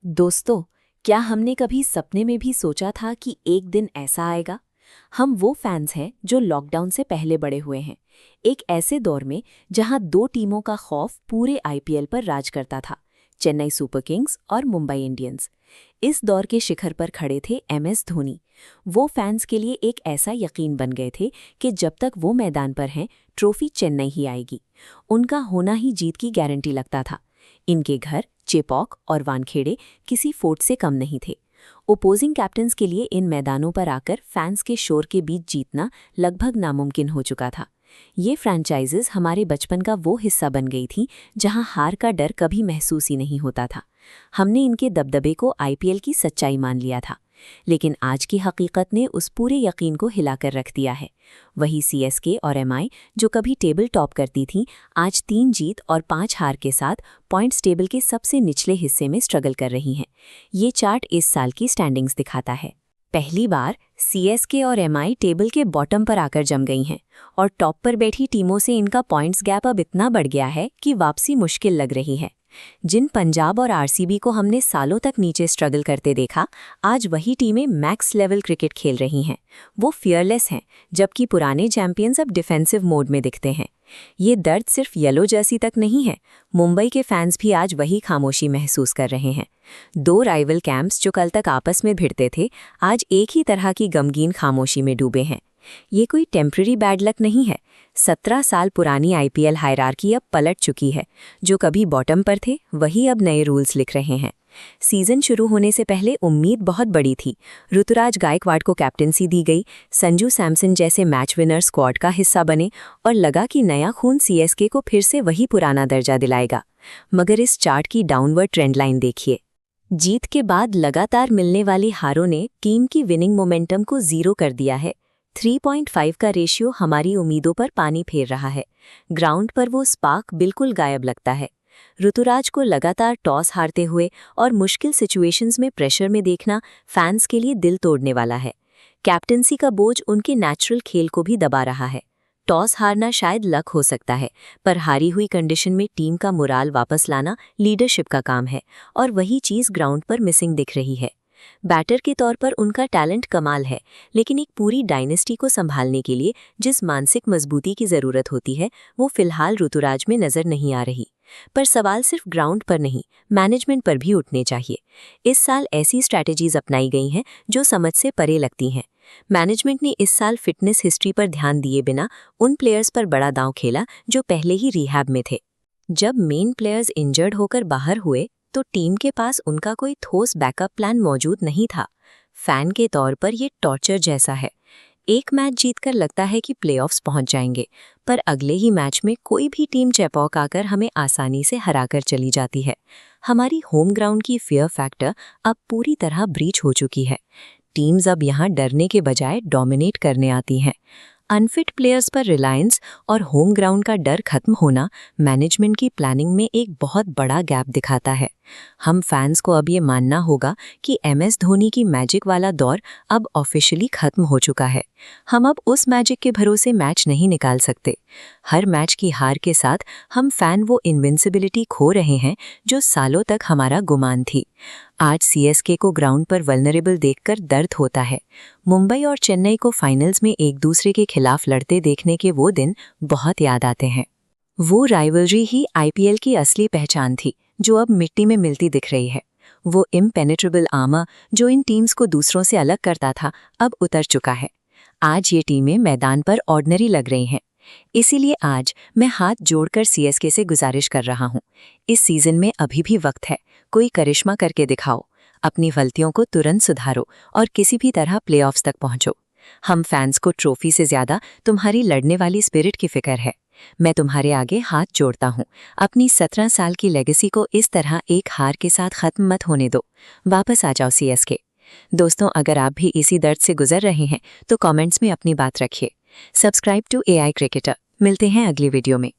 दोस्तों, क्या हमने कभी सपने में भी सोचा था कि एक दिन ऐसा आएगा? हम वो फैंस हैं जो लॉकडाउन से पहले बड़े हुए हैं, एक ऐसे दौर में जहां दो टीमों का खौफ पूरे आईपीएल पर राज करता था, चेन्नई सुपर किंग्स और मुंबई इंडियंस। इस दौर के शिखर पर खड़े थे एमएस धोनी। वो फैंस के लिए एक ऐसा यकीन बन गए थे कि जब तक वो मैदान पर हैं, ट्रॉफी चेन्नई ही आएगी। उनका होना ही जीत की गारंटी लगता था। इनके घर चेपॉक और वानखेड़े किसी फोर्ट से कम नहीं थे। ओपोजिंग कैप्टन्स के लिए इन मैदानों पर आकर फैंस के शोर के बीच जीतना लगभग नामुमकिन हो चुका था। ये फ्रैंचाइजेस हमारे बचपन का वो हिस्सा बन गई थी जहां हार का डर कभी महसूस ही नहीं होता था। हमने इनके दबदबे को आईपीएल की सच्चाई मान लिया था। लेकिन आज की हकीकत ने उस पूरे यकीन को हिलाकर रख दिया है। वही सीएसके और एमआई जो कभी टेबल टॉप करती थीं, आज 3 जीत और 5 हार के साथ पॉइंट्स टेबल के सबसे निचले हिस्से में स्ट्रगल कर रही हैं। ये चार्ट इस साल की स्टैंडिंग्स दिखाता है। पहली बार सीएसके और एमआई टेबल के बॉटम पर आकर जम गई हैं और टॉप पर बैठी टीमों से इनका पॉइंट्स गैप अब इतना बढ़ गया है कि वापसी मुश्किल लग रही है। जिन पंजाब और आरसीबी को हमने सालों तक नीचे स्ट्रगल करते देखा, आज वही टीमें मैक्स लेवल क्रिकेट खेल रही हैं। वो फियरलेस हैं, जबकि पुराने चैंपियंस अब डिफेंसिव मोड में दिखते हैं। ये दर्द सिर्फ येलो जर्सी तक नहीं है, मुंबई के फैंस भी आज वही खामोशी महसूस कर रहे हैं। दो राइवल कैंप्स जो कल तक आपस में भिड़ते थे, आज एक ही तरह की गमगीन खामोशी में डूबे हैं। ये कोई टेम्पररी बैड लक नहीं है। 17 साल पुरानी आईपीएल हायरार्की अब पलट चुकी है। जो कभी बॉटम पर थे, वही अब नए रूल्स लिख रहे हैं। सीजन शुरू होने से पहले उम्मीद बहुत बड़ी थी। ऋतुराज गायकवाड़ को कैप्टनसी दी गई, संजू सैमसन जैसे मैच विनर स्क्वाड का हिस्सा बने और लगा कि नया खून सीएसके को फिर से वही पुराना दर्जा दिलाएगा। मगर इस चार्ट की डाउनवर्ड ट्रेंड लाइन देखिए। जीत के बाद लगातार मिलने वाली हारों ने टीम की विनिंग मोमेंटम को जीरो कर दिया है। 3.5 का रेशियो हमारी उम्मीदों पर पानी फेर रहा है। ग्राउंड पर वो स्पार्क बिल्कुल गायब लगता है। ऋतुराज को लगातार टॉस हारते हुए और मुश्किल सिचुएशंस में प्रेशर में देखना फैंस के लिए दिल तोड़ने वाला है। कैप्टनसी का बोझ उनके नेचुरल खेल को भी दबा रहा है। टॉस हारना शायद लक हो सकता है, पर हारी हुई कंडीशन में टीम का मोराल वापस लाना लीडरशिप का काम है, और वही चीज़ ग्राउंड पर मिसिंग दिख रही है। बैटर के तौर पर उनका टैलेंट कमाल है, लेकिन एक पूरी डायनेस्टी को संभालने के लिए जिस मानसिक मजबूती की ज़रूरत होती है, वो फिलहाल ऋतुराज में नज़र नहीं आ रही। पर सवाल सिर्फ ग्राउंड पर नहीं, मैनेजमेंट पर भी उठने चाहिए। इस साल ऐसी स्ट्रैटेजीज अपनाई गई हैं जो समझ से परे लगती हैं। मैनेजमेंट ने इस साल फिटनेस हिस्ट्री पर ध्यान दिए बिना उन प्लेयर्स पर बड़ा दांव खेला जो पहले ही रिहैब में थे। जब मेन प्लेयर्स इंजर्ड होकर बाहर हुए, तो टीम के पास उनका कोई ठोस बैकअप प्लान मौजूद नहीं था। फैन के तौर पर ये टॉर्चर जैसा है। एक मैच जीतकर लगता है कि प्लेऑफ्स पहुंच जाएंगे, पर अगले ही मैच में कोई भी टीम चेपॉक आकर हमें आसानी से हराकर चली जाती है। हमारी होम ग्राउंड की फियर फैक्टर अब पूरी तरह ब्रीच हो चुकी है। टीम्स अब यहाँ डरने के बजाय डोमिनेट करने आती हैं। अनफिट प्लेयर्स पर रिलायंस और होम ग्राउंड का डर खत्म होना मैनेजमेंट की प्लानिंग में एक बहुत बड़ा गैप दिखाता है। हम फैंस को अब ये मानना होगा कि एमएस धोनी की मैजिक वाला दौर अब ऑफिशियली खत्म हो चुका है। हम अब उस मैजिक के भरोसे मैच नहीं निकाल सकते। हर मैच की हार के साथ हम फैन वो इनविंसिबिलिटी खो रहे हैं जो सालों तक हमारा गुमान थी। आज सीएसके को ग्राउंड पर वल्नरेबल देखकर दर्द होता है। मुंबई और चेन्नई को फाइनल्स में एक दूसरे के खिलाफ लड़ते देखने के वो दिन बहुत याद आते हैं। वो राइवलरी ही आईपीएल की असली पहचान थी, जो अब मिट्टी में मिलती दिख रही है। वो इम्पेनेट्रेबल आर्मर जो इन टीम्स को दूसरों से अलग करता था, अब उतर चुका है। आज ये टीमें मैदान पर ऑर्डिनरी लग रही हैं। इसीलिए आज मैं हाथ जोड़कर सीएसके से गुजारिश कर रहा हूँ, इस सीजन में अभी भी वक्त है। कोई करिश्मा करके दिखाओ, अपनी गलतियों को तुरंत सुधारो और किसी भी तरह प्लेऑफ्स तक पहुंचो। हम फैंस को ट्रॉफी से ज्यादा तुम्हारी लड़ने वाली स्पिरिट की फिक्र है। मैं तुम्हारे आगे हाथ जोड़ता हूँ। अपनी 17 साल की लेगेसी को इस तरह एक हार के साथ खत्म मत होने दो। वापस आ जाओ सीएसके। दोस्तों, अगर आप भी इसी दर्द से गुजर रहे हैं तो कमेंट्स में अपनी बात रखिए। Subscribe to AI cricketer. मिलते हैं अगली वीडियो में।